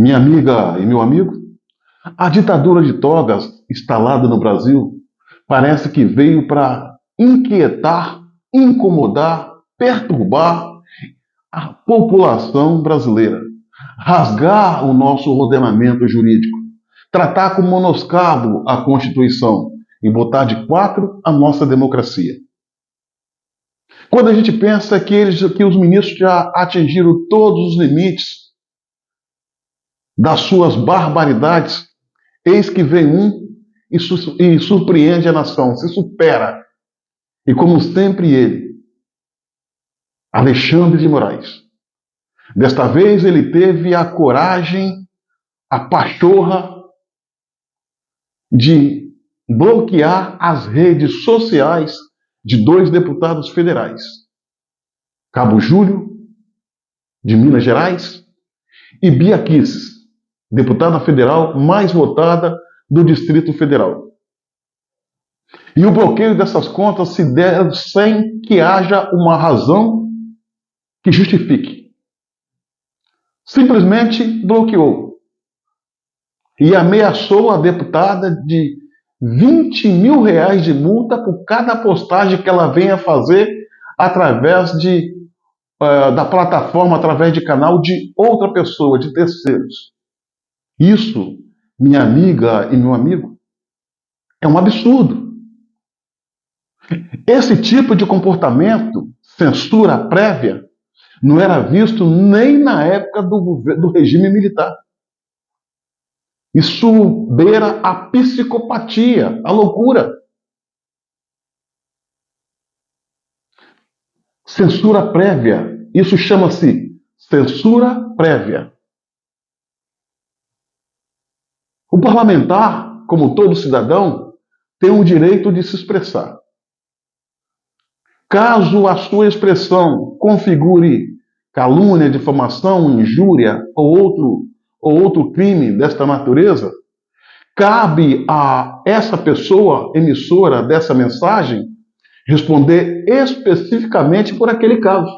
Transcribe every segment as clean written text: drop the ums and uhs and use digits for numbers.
Minha amiga e meu amigo, a ditadura de togas instalada no Brasil parece que veio para inquietar, incomodar, perturbar a população brasileira, rasgar o nosso ordenamento jurídico, tratar com monoscabo a Constituição e botar de quatro a nossa democracia. Quando a gente pensa que os ministros já atingiram todos os limites das suas barbaridades, eis que vem um e surpreende a nação, se supera. E como sempre ele, Alexandre de Moraes. Desta vez ele teve a coragem, a pachorra de bloquear as redes sociais de dois deputados federais, Cabo Júlio, de Minas Gerais, e Bia Kicis, deputada federal mais votada do Distrito Federal. E o bloqueio dessas contas se der sem que haja uma razão que justifique. Simplesmente bloqueou. E ameaçou a deputada de R$ 20.000 de multa por cada postagem que ela venha fazer através da plataforma, através de canal de outra pessoa, de terceiros. Isso, minha amiga e meu amigo, é um absurdo. Esse tipo de comportamento, censura prévia, não era visto nem na época do regime militar. Isso beira a psicopatia, a loucura. Censura prévia, isso chama-se censura prévia. O parlamentar, como todo cidadão, tem o direito de se expressar. Caso a sua expressão configure calúnia, difamação, injúria ou outro crime desta natureza, cabe a essa pessoa emissora dessa mensagem responder especificamente por aquele caso.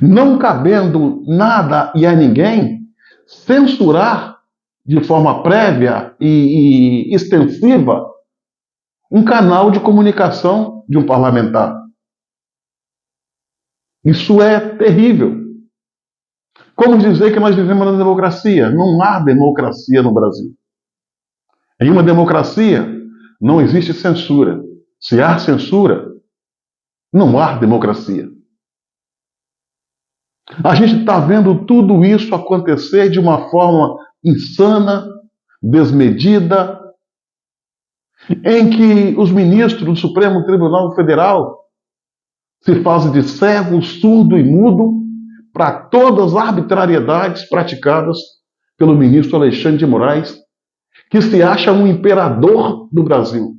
Não cabendo nada e a ninguém censurar de forma prévia e extensiva um canal de comunicação de um parlamentar. Isso é terrível. Como dizer que nós vivemos na democracia? Não há democracia no Brasil. Em uma democracia não existe censura. Se há censura, não há democracia. A gente está vendo tudo isso acontecer de uma forma insana, desmedida, em que os ministros do Supremo Tribunal Federal se fazem de cego, surdo e mudo para todas as arbitrariedades praticadas pelo ministro Alexandre de Moraes, que se acha um imperador do Brasil.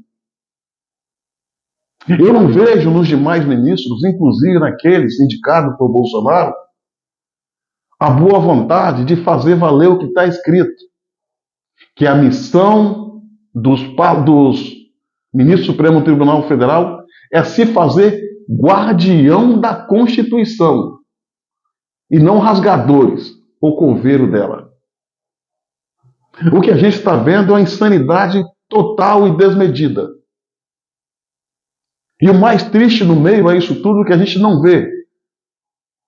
Eu não vejo nos demais ministros, inclusive naqueles indicados por Bolsonaro, a boa vontade de fazer valer o que está escrito, que a missão dos ministros do Supremo Tribunal Federal é se fazer guardião da Constituição e não rasgadores ou coveiro dela. O que a gente está vendo é uma insanidade total e desmedida. E o mais triste no meio é isso tudo que a gente não vê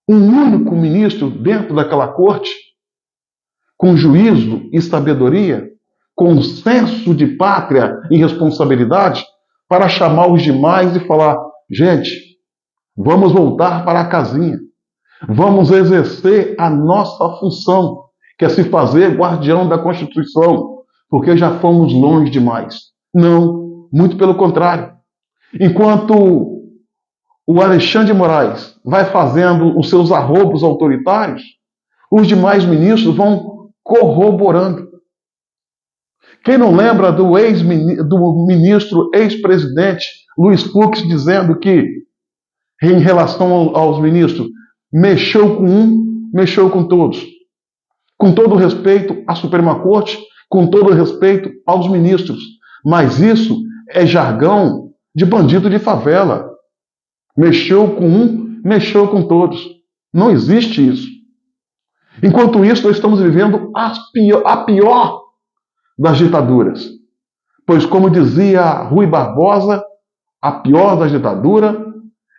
um único ministro dentro daquela corte com juízo e sabedoria, com senso de pátria e responsabilidade para chamar os demais e falar: gente, vamos voltar para a casinha. Vamos exercer a nossa função, que é se fazer guardião da Constituição, porque já fomos longe demais. Não, muito pelo contrário. Enquanto o Alexandre de Moraes vai fazendo os seus arrobos autoritários, os demais ministros vão corroborando. Quem não lembra do ministro ex-presidente Luiz Fux dizendo que, em relação aos ministros, mexeu com um, mexeu com todos. Com todo respeito à Suprema Corte, com todo respeito aos ministros. Mas isso é jargão de bandido de favela. Mexeu com um, mexeu com todos. Não existe isso. Enquanto isso, nós estamos vivendo a pior das ditaduras. Pois, como dizia Rui Barbosa, a pior das ditaduras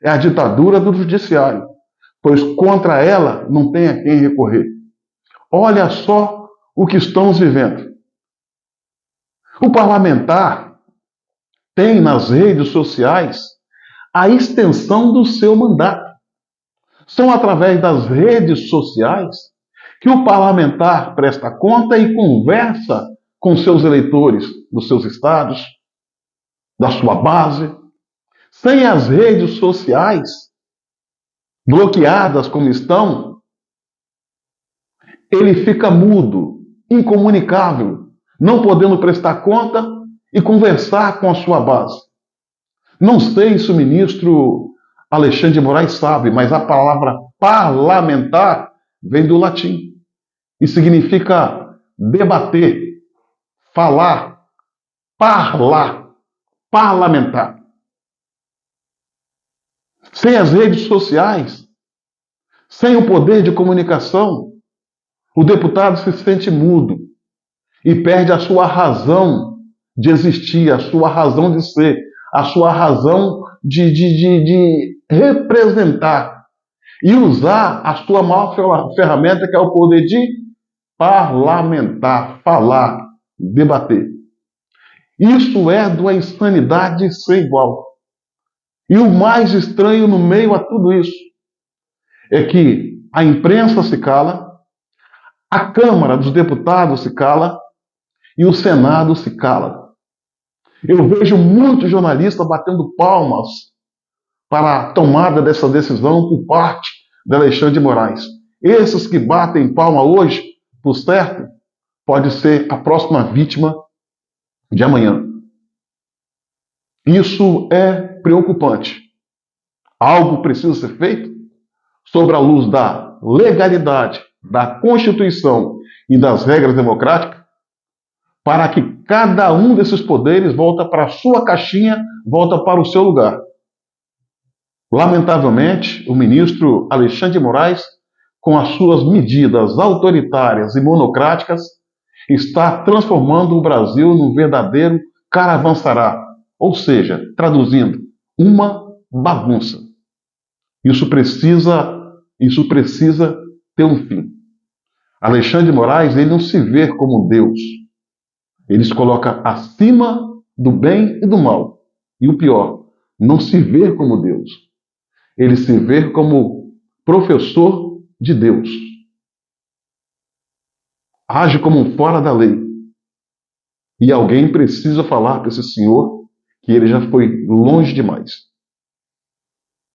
é a ditadura do judiciário, pois contra ela não tem a quem recorrer. Olha só o que estamos vivendo. O parlamentar tem nas redes sociais a extensão do seu mandato. São através das redes sociais que o parlamentar presta conta e conversa com seus eleitores dos seus estados, da sua base. Sem as redes sociais bloqueadas como estão, ele fica mudo, incomunicável, não podendo prestar conta e conversar com a sua base. Não sei se o ministro Alexandre de Moraes sabe, mas a palavra parlamentar vem do latim e significa debater, falar, parlar, parlamentar. Sem as redes sociais, sem o poder de comunicação, o deputado se sente mudo e perde a sua razão de existir, a sua razão de ser, a sua razão de representar e usar a sua maior ferramenta, que é o poder de parlamentar, falar, debater. Isso é de uma insanidade sem igual. E o mais estranho no meio a tudo isso é que a imprensa se cala, a Câmara dos Deputados se cala e o Senado se cala. Eu vejo muitos jornalistas batendo palmas para a tomada dessa decisão por parte de Alexandre de Moraes. Esses que batem palma hoje, por certo, pode ser a próxima vítima de amanhã. Isso é preocupante. Algo precisa ser feito sobre a luz da legalidade, da Constituição e das regras democráticas, para que cada um desses poderes volta para a sua caixinha, volta para o seu lugar. Lamentavelmente, o ministro Alexandre de Moraes, com as suas medidas autoritárias e monocráticas, está transformando o Brasil num verdadeiro caravançará, ou seja, traduzindo, uma bagunça. Isso precisa ter um fim. Alexandre de Moraes, ele não se vê como Deus. Ele se coloca acima do bem e do mal. E o pior, não se vê como Deus. Ele se vê como professor de Deus. Age como um fora da lei. E alguém precisa falar para esse senhor que ele já foi longe demais.